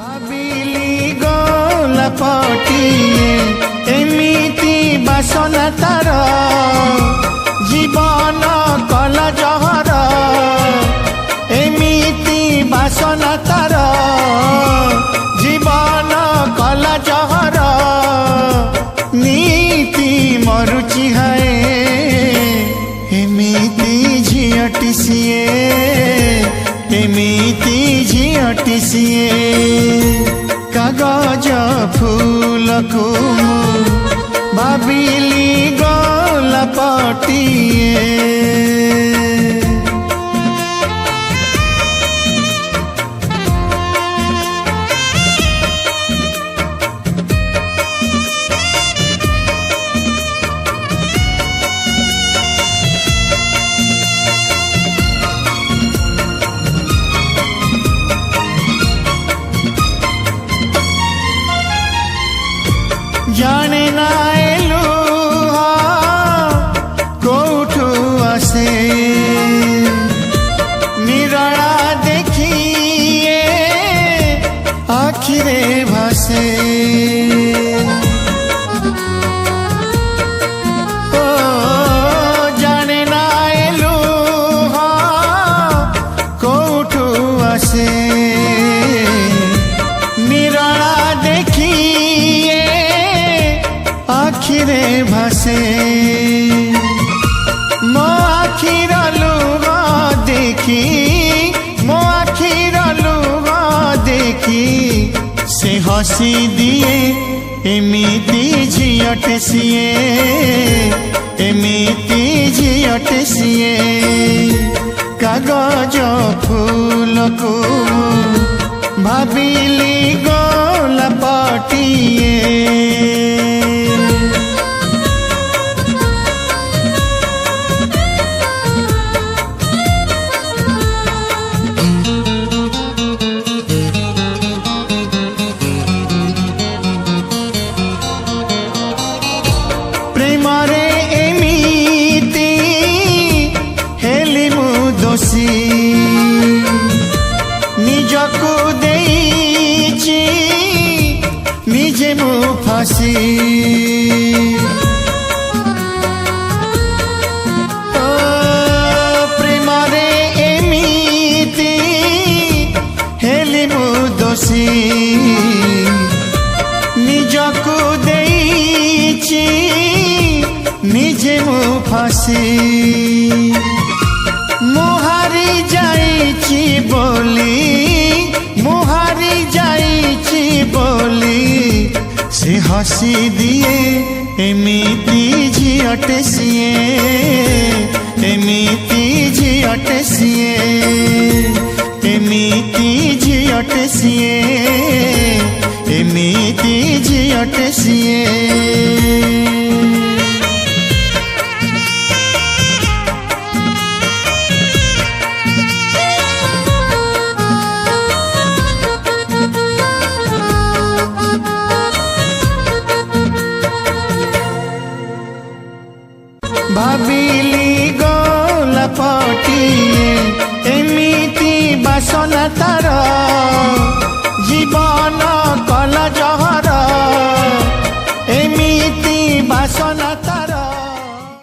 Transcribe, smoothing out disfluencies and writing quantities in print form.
भाविली गला पटिए एमिति बासना तार जीवन कला जहर एमिति बासना तार जीवन कला जहर नीति मरुचि है एमिति झियटी सिए एमिति झियटी सिए कागज फूल को भाविली गला पटिए जाने ना एलु कोठु आसे निराला देखिए आखिरे भासे ओ जाने ना एलु कोठु आसे निराला देखिए आखिरे भासे मो आखिर लुग देखी मो आखिर लुग देखी से हसी दिए एमिति झियटे सिए एमिति झियटे सिए कागज फूल को भाविली गला पटिए प्रेमरे एमिति हेली मु दोषी निजको देइछि निजे मु फासी प्रेमरे एमिति हेली मु दोषी निजको देइछि निजे मु फासी मुहारी जाइछि बोली से हसी दिए एमिति झियटे सिए एमिति झियटे सिए एमिति झियटे सिए एमिति झियटे सिए।